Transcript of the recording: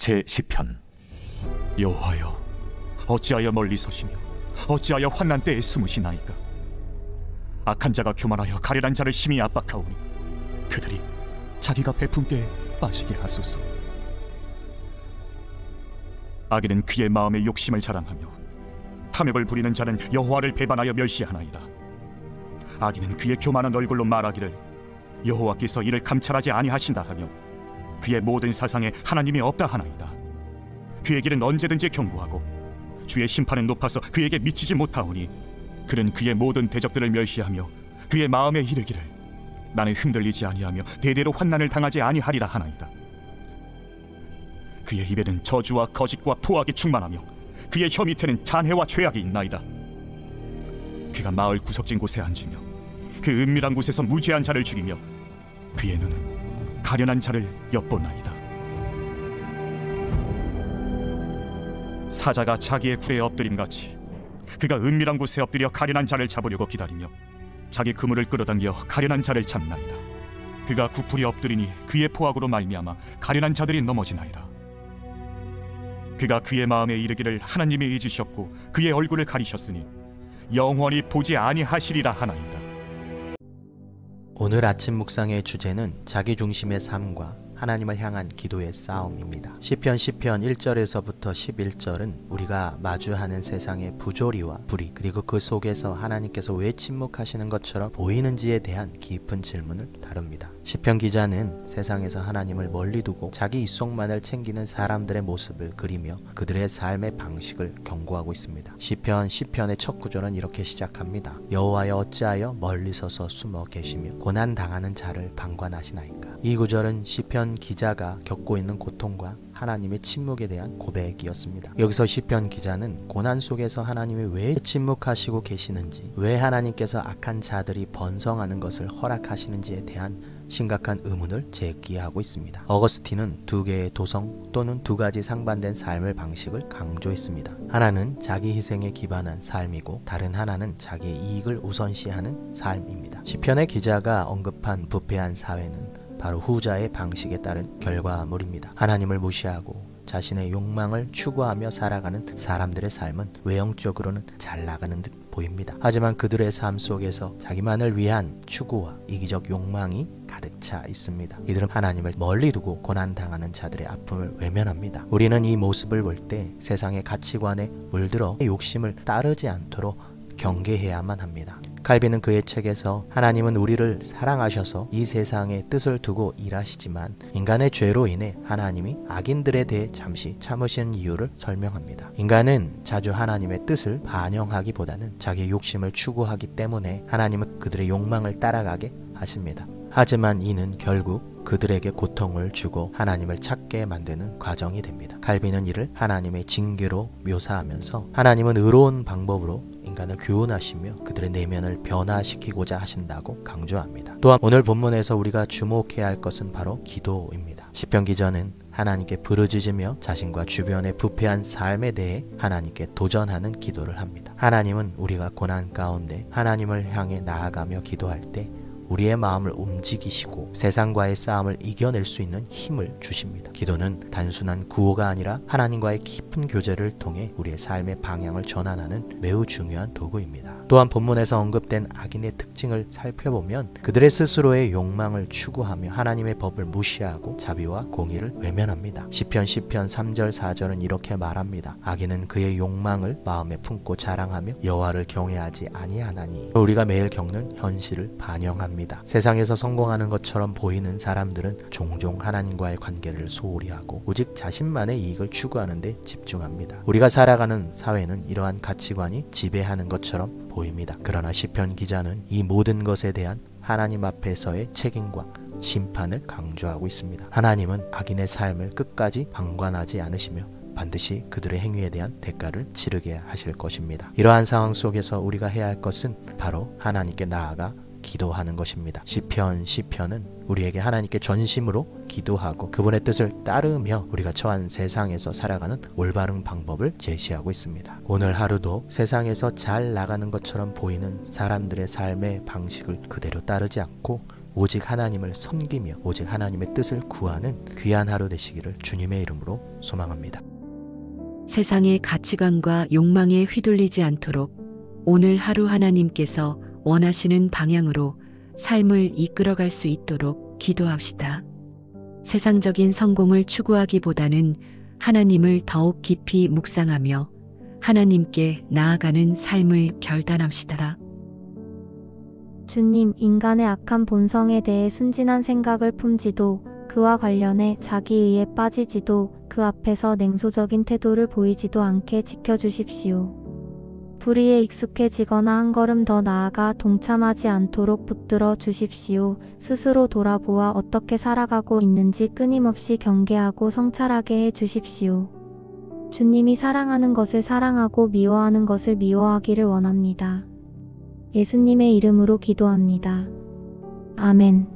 제10편. 여호와여, 어찌하여 멀리 서시며 어찌하여 환난 때에 숨으시나이까? 악한 자가 교만하여 가련한 자를 심히 압박하오니 그들이 자기가 베푼 때에 빠지게 하소서. 악인은 그의 마음의 욕심을 자랑하며 탐욕을 부리는 자는 여호와를 배반하여 멸시하나이다. 악인은 그의 교만한 얼굴로 말하기를 여호와께서 이를 감찰하지 아니하신다 하며 그의 모든 사상에 하나님이 없다 하나이다. 그의 길은 언제든지 견고하고 주의 심판은 높아서 그에게 미치지 못하오니 그는 그의 모든 대적들을 멸시하며 그의 마음에 이르기를 나는 흔들리지 아니하며 대대로 환난을 당하지 아니하리라 하나이다. 그의 입에는 저주와 거짓과 포악이 충만하며 그의 혀 밑에는 잔해와 죄악이 있나이다. 그가 마을 구석진 곳에 앉으며 그 은밀한 곳에서 무죄한 자를 죽이며 그의 눈은 가련한 자를 엿보나이다. 사자가 자기의 굴에 엎드림같이 그가 은밀한 곳에 엎드려 가련한 자를 잡으려고 기다리며 자기 그물을 끌어당겨 가련한 자를 잡나이다. 그가 구풀이 엎드리니 그의 포악으로 말미암아 가련한 자들이 넘어지나이다. 그가 그의 마음에 이르기를 하나님이 잊으셨고 그의 얼굴을 가리셨으니 영원히 보지 아니하시리라 하나이다. 오늘 아침 묵상의 주제는 자기 중심의 삶과 하나님을 향한 기도의 싸움입니다. 시편 1절에서부터 11절은 우리가 마주하는 세상의 부조리와 불의, 그리고 그 속에서 하나님께서 왜 침묵하시는 것처럼 보이는지에 대한 깊은 질문을 다룹니다. 시편 기자는 세상에서 하나님을 멀리 두고 자기 입속만을 챙기는 사람들의 모습을 그리며 그들의 삶의 방식을 경고하고 있습니다. 시편 10편의 첫 구절은 이렇게 시작합니다. 여호와여, 어찌하여 멀리 서서 숨어 계시며 고난 당하는 자를 방관하시나이까. 이 구절은 시편 기자가 겪고 있는 고통과 하나님의 침묵에 대한 고백이었습니다. 여기서 시편 기자는 고난 속에서 하나님이 왜 침묵하시고 계시는지, 왜 하나님께서 악한 자들이 번성하는 것을 허락하시는지에 대한 심각한 의문을 제기하고 있습니다. 어거스틴은 두 개의 도성 또는 두 가지 상반된 삶의 방식을 강조했습니다. 하나는 자기 희생에 기반한 삶이고 다른 하나는 자기의 이익을 우선시하는 삶입니다. 시편의 기자가 언급한 부패한 사회는 바로 후자의 방식에 따른 결과물입니다. 하나님을 무시하고 자신의 욕망을 추구하며 살아가는 사람들의 삶은 외형적으로는 잘 나가는 듯 보입니다. 하지만 그들의 삶 속에서 자기만을 위한 추구와 이기적 욕망이 가득 차 있습니다. 이들은 하나님을 멀리 두고 고난당하는 자들의 아픔을 외면합니다. 우리는 이 모습을 볼 때 세상의 가치관에 물들어 욕심을 따르지 않도록 경계해야만 합니다. 칼빈은 그의 책에서 하나님은 우리를 사랑하셔서 이 세상의 뜻을 두고 일하시지만 인간의 죄로 인해 하나님이 악인들에 대해 잠시 참으신 이유를 설명합니다. 인간은 자주 하나님의 뜻을 반영하기보다는 자기의 욕심을 추구하기 때문에 하나님은 그들의 욕망을 따라가게 하십니다. 하지만 이는 결국 그들에게 고통을 주고 하나님을 찾게 만드는 과정이 됩니다. 칼빈은 이를 하나님의 징계로 묘사하면서 하나님은 의로운 방법으로 인간을 교훈하시며 그들의 내면을 변화시키고자 하신다고 강조합니다. 또한 오늘 본문에서 우리가 주목해야 할 것은 바로 기도입니다. 시편 기자는 하나님께 부르짖으며 자신과 주변의 부패한 삶에 대해 하나님께 도전하는 기도를 합니다. 하나님은 우리가 고난 가운데 하나님을 향해 나아가며 기도할 때 우리의 마음을 움직이시고 세상과의 싸움을 이겨낼 수 있는 힘을 주십니다. 기도는 단순한 구호가 아니라 하나님과의 깊은 교제를 통해 우리의 삶의 방향을 전환하는 매우 중요한 도구입니다. 또한 본문에서 언급된 악인의 특징을 살펴보면 그들의 스스로의 욕망을 추구하며 하나님의 법을 무시하고 자비와 공의를 외면합니다. 시편 3절 4절은 이렇게 말합니다. 악인은 그의 욕망을 마음에 품고 자랑하며 여호와를 경외하지 아니하나니. 우리가 매일 겪는 현실을 반영합니다. 세상에서 성공하는 것처럼 보이는 사람들은 종종 하나님과의 관계를 소홀히 하고 오직 자신만의 이익을 추구하는 데 집중합니다. 우리가 살아가는 사회는 이러한 가치관이 지배하는 것처럼 보입니다. 그러나 시편 기자는 이 모든 것에 대한 하나님 앞에서의 책임과 심판을 강조하고 있습니다. 하나님은 악인의 삶을 끝까지 방관하지 않으시며 반드시 그들의 행위에 대한 대가를 치르게 하실 것입니다. 이러한 상황 속에서 우리가 해야 할 것은 바로 하나님께 나아가 기도하는 것입니다. 시편은 우리에게 하나님께 전심으로 기도하고 그분의 뜻을 따르며 우리가 처한 세상에서 살아가는 올바른 방법을 제시하고 있습니다. 오늘 하루도 세상에서 잘 나가는 것처럼 보이는 사람들의 삶의 방식을 그대로 따르지 않고 오직 하나님을 섬기며 오직 하나님의 뜻을 구하는 귀한 하루 되시기를 주님의 이름으로 소망합니다. 세상의 가치관과 욕망에 휘둘리지 않도록 오늘 하루 하나님께서 원하시는 방향으로 삶을 이끌어갈 수 있도록 기도합시다. 세상적인 성공을 추구하기보다는 하나님을 더욱 깊이 묵상하며 하나님께 나아가는 삶을 결단합시다. 주님, 인간의 악한 본성에 대해 순진한 생각을 품지도 그와 관련해 자기의에 빠지지도 그 앞에서 냉소적인 태도를 보이지도 않게 지켜주십시오. 불의에 익숙해지거나 한 걸음 더 나아가 동참하지 않도록 붙들어 주십시오. 스스로 돌아보아 어떻게 살아가고 있는지 끊임없이 경계하고 성찰하게 해 주십시오. 주님이 사랑하는 것을 사랑하고 미워하는 것을 미워하기를 원합니다. 예수님의 이름으로 기도합니다. 아멘.